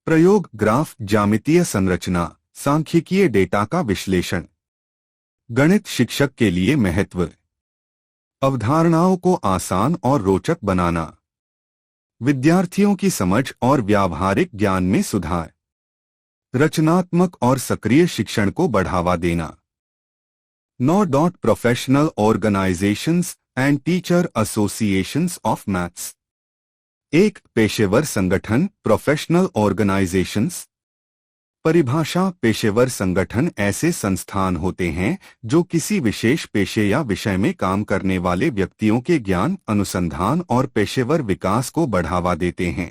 प्रयोग ग्राफ, ज्यामितीय संरचना, सांख्यिकीय डेटा का विश्लेषण। गणित शिक्षक के लिए महत्व, अवधारणाओं को आसान और रोचक बनाना, विद्यार्थियों की समझ और व्यावहारिक ज्ञान में सुधार, रचनात्मक और सक्रिय शिक्षण को बढ़ावा देना। Professional organisations and teacher associations of maths. 1 पेशेवर संगठन, प्रोफेशनल ऑर्गेनाइजेशंस। परिभाषा पेशेवर संगठन ऐसे संस्थान होते हैं जो किसी विशेष पेशे या विषय में काम करने वाले व्यक्तियों के ज्ञान, अनुसंधान और पेशेवर विकास को बढ़ावा देते हैं।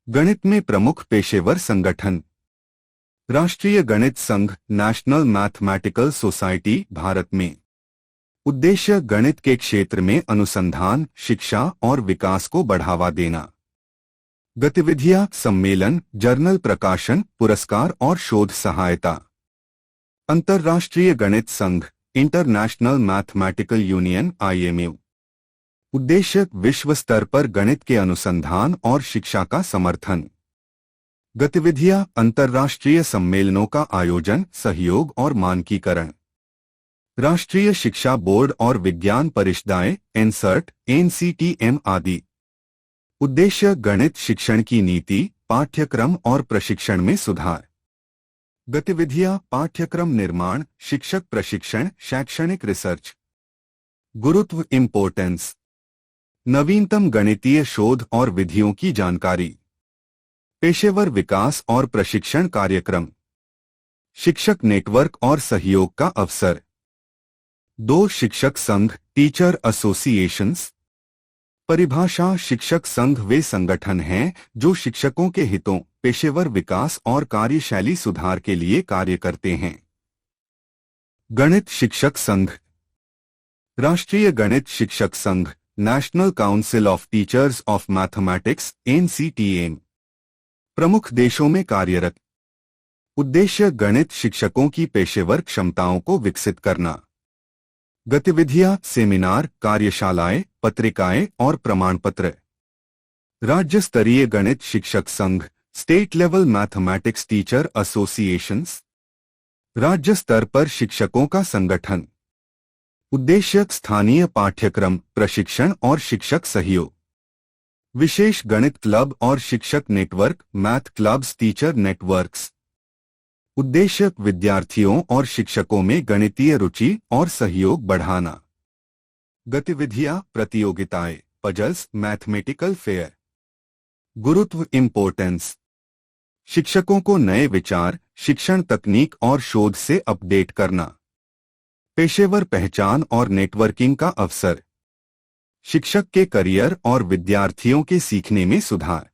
गणित में प्रमुख पेशेवर संगठन, राष्ट्रीय गणित संघ, नेशनल मैथमेटिकल सोसाइटी भारत में। उद्देश्य गणित के क्षेत्र में अनुसंधान, शिक्षा और विकास को बढ़ावा देना। गतिविधियां सम्मेलन, जर्नल प्रकाशन, पुरस्कार और शोध सहायता। अंतर्राष्ट्रीय गणित संघ, इंटरनेशनल मैथमेटिकल यूनियन IMU। उद्देश्य विश्व स्तर पर गणित के अनुसंधान और शिक्षा का समर्थन। गतिविधियां अंतर्राष्ट्रीय सम्मेलनों का आयोजन, सहयोग और मानकीकरण। राष्ट्रीय शिक्षा बोर्ड और विज्ञान परिषदाएं, एनसर्ट, NCTM आदि। उद्देश्य गणित शिक्षण की नीति, पाठ्यक्रम और प्रशिक्षण में सुधार। गतिविधियां पाठ्यक्रम निर्माण, शिक्षक प्रशिक्षण, शैक्षणिक रिसर्च। गुरुत्व इम्पोर्टेंस, नवीनतम गणितीय शोध और विधियों की जानकारी। पेशेवर विकास और प्रशिक्षण कार्यक्रम। शिक्षक नेटवर्क और सहयोग का अवसर। 2 शिक्षक संघ, टीचर एसोसिएशंस। परिभाषा शिक्षक संघ वे संगठन हैं जो शिक्षकों के हितों, पेशेवर विकास और कार्यशैली सुधार के लिए कार्य करते हैं। गणित शिक्षक संघ, राष्ट्रीय गणित शिक्षक संघ, national council of teachers of mathematics, NCTM। प्रमुख देशों में कार्यरत। उद्देश्य गणित शिक्षकों की पेशेवर क्षमताओं को विकसित करना। गतिविधियां सेमिनार, कार्यशालाएं, पत्रिकाएं और प्रमाण पत्र। राज्य स्तरीय गणित शिक्षक संघ, state level mathematics teacher associations. राज्य स्तर पर शिक्षकों का संगठन। उद्देश्य स्थानीय पाठ्यक्रम, प्रशिक्षण और शिक्षक सहयोग। विशेष गणित क्लब और शिक्षक network, math clubs, teacher networks. उद्देश्य विद्यार्थियों और शिक्षकों में गणितीय रुचि और सहयोग बढ़ाना। गतिविधियां, प्रतियोगिताएं, पजल्स, मैथमेटिकल फेयर। गुरुत्व, इम्पोर्टेंस। शिक्षकों को नए विचार, शिक्षण तकनीक और शोध से अपडेट करना। पेशेवर पहचान और नेटवर्किंग का अवसर। शिक्षक के करियर और विद्यार्थियों के सीखने में सुधार।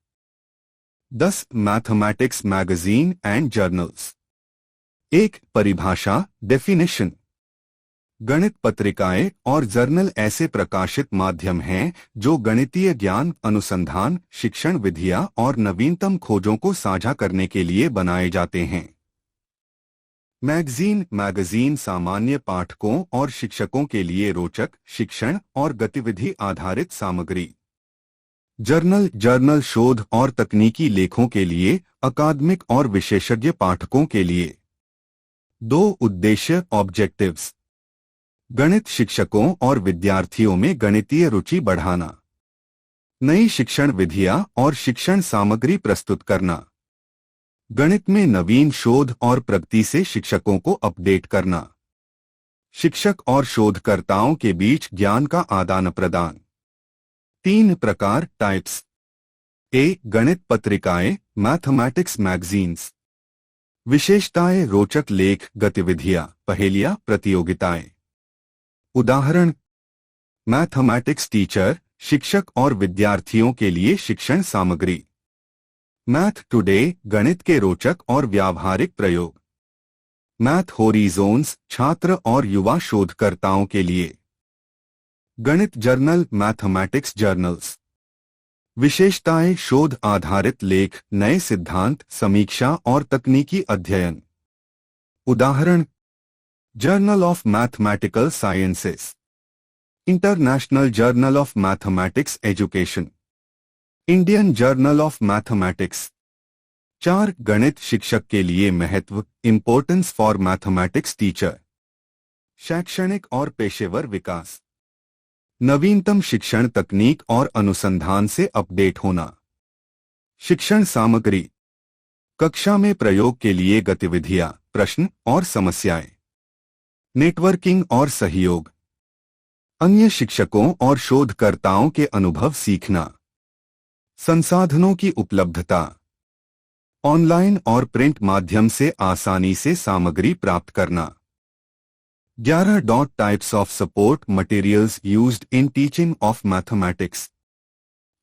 10 मैथमेटिक्स मैगजीन एंड जर्नल्स। 1 परिभाषा, डेफिनेशन। गणित पत्रिकाएं और जर्नल ऐसे प्रकाशित माध्यम हैं जो गणितीय ज्ञान, अनुसंधान, शिक्षण विधियां और नवीनतम खोजों को साझा करने के लिए बनाए जाते हैं। मैगजीन सामान्य पाठकों और शिक्षकों के लिए रोचक, शिक्षण और गतिविधि आधारित सामग्री। जर्नल शोध और तकनीकी लेखों के लिए, अकादमिक और विशेषज्ञ पाठकों के लिए। 2 उद्देश्य, ऑब्जेक्टिव्स। गणित शिक्षकों और विद्यार्थियों में गणितीय रुचि बढ़ाना। नई शिक्षण विधियां और शिक्षण सामग्री प्रस्तुत करना। गणित में नवीन शोध और प्रगति से शिक्षकों को अपडेट करना। शिक्षक और शोधकर्ताओं के बीच ज्ञान का आदान प्रदान। 3 प्रकार, टाइप्स। ए, गणित पत्रिकाएं, मैथमेटिक्स मैगजीन्स। विशेषताएं, रोचक लेख, गतिविधियां, पहेलियां, प्रतियोगिताएं। उदाहरण, मैथमेटिक्स टीचर, शिक्षक और विद्यार्थियों के लिए शिक्षण सामग्री। मैथ टुडे, गणित के रोचक और व्यावहारिक प्रयोग। मैथ होरिज़ोन्स, छात्र और युवा शोधकर्ताओं के लिए। गणित जर्नल, मैथमेटिक्स जर्नल्स। विशेषताएं, शोध आधारित लेख, नए सिद्धांत, समीक्षा और तकनीकी अध्ययन। उदाहरण, journal of mathematical sciences, international journal of mathematics education, Indian journal of mathematics. 4 गणित शिक्षक के लिए महत्व, इम्पोर्टेंस फॉर मैथमेटिक्स टीचर। शैक्षणिक और पेशेवर विकास। नवीनतम शिक्षण तकनीक और अनुसंधान से अपडेट होना। शिक्षण सामग्री, कक्षा में प्रयोग के लिए गतिविधियां, प्रश्न और समस्याएं। नेटवर्किंग और सहयोग, अन्य शिक्षकों और शोधकर्ताओं के अनुभव सीखना। संसाधनों की उपलब्धता, ऑनलाइन और प्रिंट माध्यम से आसानी से सामग्री प्राप्त करना। 11 types of support materials used in teaching of mathematics.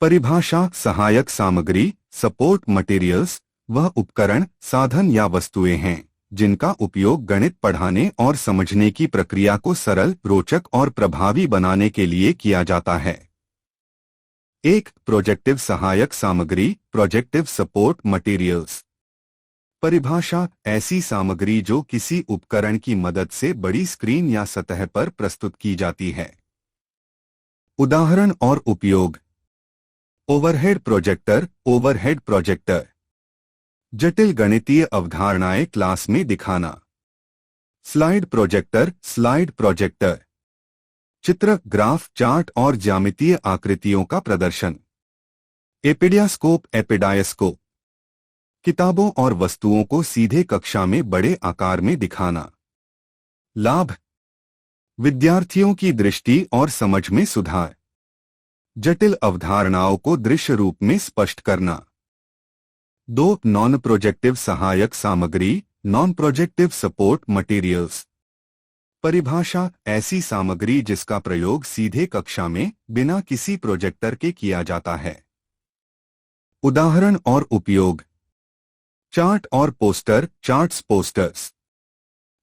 परिभाषा, सहायक सामग्री, सपोर्ट मटेरियल्स वह उपकरण, साधन या वस्तुएं हैं जिनका उपयोग गणित पढ़ाने और समझने की प्रक्रिया को सरल, रोचक और प्रभावी बनाने के लिए किया जाता है। 1 प्रोजेक्टिव सहायक सामग्री, प्रोजेक्टिव सपोर्ट मटेरियल्स। परिभाषा, ऐसी सामग्री जो किसी उपकरण की मदद से बड़ी स्क्रीन या सतह पर प्रस्तुत की जाती है। उदाहरण और उपयोग, ओवरहेड प्रोजेक्टर, ओवरहेड प्रोजेक्टर। जटिल गणितीय अवधारणाएं क्लास में दिखाना। Slide projector, slide projector. चित्र, ग्राफ, चार्ट और ज्यामितीय आकृतियों का प्रदर्शन। एपिडियास्कोप, एपिडायस्कोप। किताबों और वस्तुओं को सीधे कक्षा में बड़े आकार में दिखाना। लाभ, विद्यार्थियों की दृष्टि और समझ में सुधार। जटिल अवधारणाओं को दृश्य रूप में स्पष्ट करना। 2 नॉन प्रोजेक्टिव सहायक सामग्री, नॉन प्रोजेक्टिव सपोर्ट मटेरियल्स। परिभाषा, ऐसी सामग्री जिसका प्रयोग सीधे कक्षा में बिना किसी प्रोजेक्टर के किया जाता है। उदाहरण और उपयोग, चार्ट और पोस्टर, चार्ट्स, पोस्टर्स।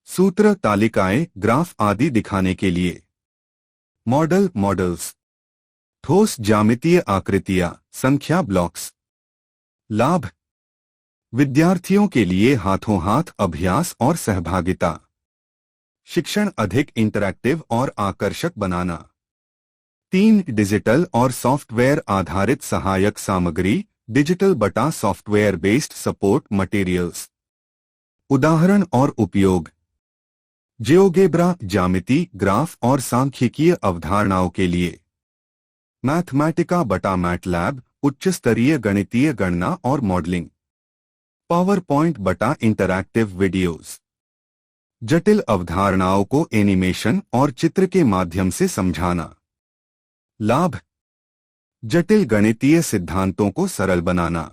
सूत्र, तालिकाएं, ग्राफ आदि दिखाने के लिए। Model, models. ठोस ज्यामितीय आकृतियां, संख्या ब्लॉक्स। लाभ, विद्यार्थियों के लिए हाथों हाथ अभ्यास और सहभागिता। शिक्षण अधिक इंटरैक्टिव और आकर्षक बनाना। 3 डिजिटल और सॉफ्टवेयर आधारित सहायक सामग्री, डिजिटल बटा सॉफ्टवेयर बेस्ड सपोर्ट मटेरियल्स। उदाहरण और उपयोग, जियोगेब्रा, ज्यामिति, ग्राफ और सांख्यिकीय अवधारणाओं के लिए। मैथमेटिका बटा मैटलैब, उच्च स्तरीय गणितीय गणना और मॉडलिंग। पावर पॉइंट बटा इंटरैक्टिव वीडियोस। जटिल अवधारणाओं को एनिमेशन और चित्र के माध्यम से समझाना। लाभ: जटिल गणितीय सिद्धांतों को सरल बनाना,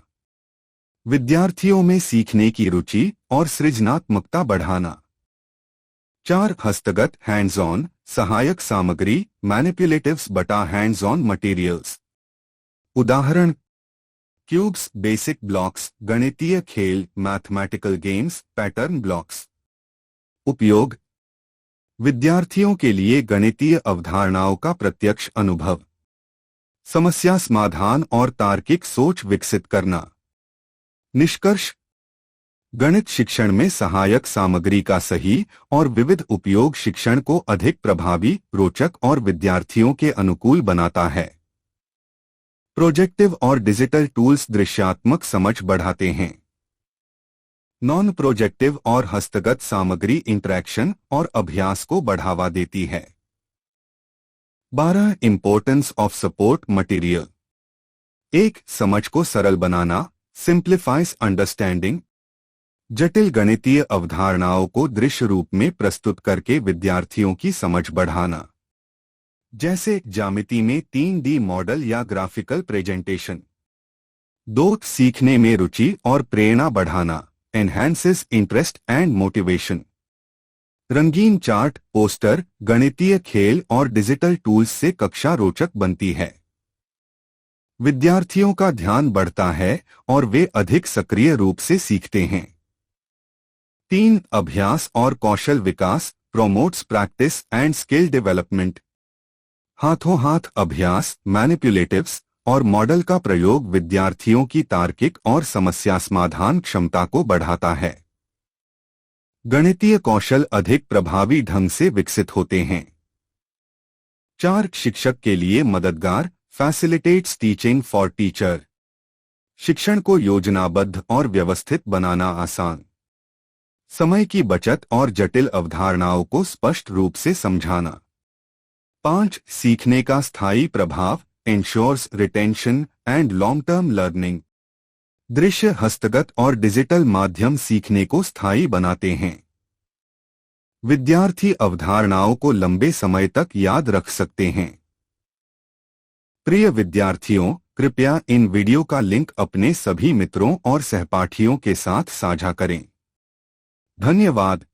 विद्यार्थियों में सीखने की रुचि और सृजनात्मकता बढ़ाना। 4. हस्तगत हैंड्स ऑन सहायक सामग्री, मैनिपुलेटिव्स बटा हैंड्स ऑन मटेरियल्स। उदाहरण: क्यूब्स, बेसिक ब्लॉक्स, गणितीय खेल, मैथमेटिकल गेम्स, पैटर्न ब्लॉक्स। उपयोग: विद्यार्थियों के लिए गणितीय अवधारणाओं का प्रत्यक्ष अनुभव, समस्या समाधान और तार्किक सोच विकसित करना। निष्कर्ष: गणित शिक्षण में सहायक सामग्री का सही और विविध उपयोग शिक्षण को अधिक प्रभावी, रोचक और विद्यार्थियों के अनुकूल बनाता है। प्रोजेक्टिव और डिजिटल टूल्स दृश्यात्मक समझ बढ़ाते हैं। नॉन प्रोजेक्टिव और हस्तगत सामग्री इंटरैक्शन और अभ्यास को बढ़ावा देती है। 12. Importance of support material. 1. समझ को सरल बनाना, सिंप्लीफाइज अंडरस्टैंडिंग। जटिल गणितीय अवधारणाओं को दृश्य रूप में प्रस्तुत करके विद्यार्थियों की समझ बढ़ाना, जैसे ज्यामिति में 3D मॉडल या ग्राफिकल प्रेजेंटेशन। 2. सीखने में रुचि और प्रेरणा बढ़ाना, एनहांसेस इंटरेस्ट एंड मोटिवेशन। रंगीन चार्ट, पोस्टर, गणितीय खेल और डिजिटल टूल्स से कक्षा रोचक बनती है। विद्यार्थियों का ध्यान बढ़ता है और वे अधिक सक्रिय रूप से सीखते हैं। 3. अभ्यास और कौशल विकास, promotes practice and skill development. हाथों हाथ अभ्यास, मैनिपुलेटिव्स और मॉडल का प्रयोग विद्यार्थियों की तार्किक और समस्या समाधान क्षमता को बढ़ाता है। गणितीय कौशल अधिक प्रभावी ढंग से विकसित होते हैं। 4. शिक्षक के लिए मददगार, फैसिलिटेट्स टीचिंग फॉर टीचर। शिक्षण को योजनाबद्ध और व्यवस्थित बनाना आसान, समय की बचत और जटिल अवधारणाओं को स्पष्ट रूप से समझाना। 5. सीखने का स्थायी प्रभाव, ensures retention and long term learning. दृश्य, हस्तगत और डिजिटल माध्यम सीखने को स्थायी बनाते हैं। विद्यार्थी अवधारणाओं को लंबे समय तक याद रख सकते हैं। प्रिय विद्यार्थियों, कृपया इन वीडियो का लिंक अपने सभी मित्रों और सहपाठियों के साथ साझा करें। धन्यवाद।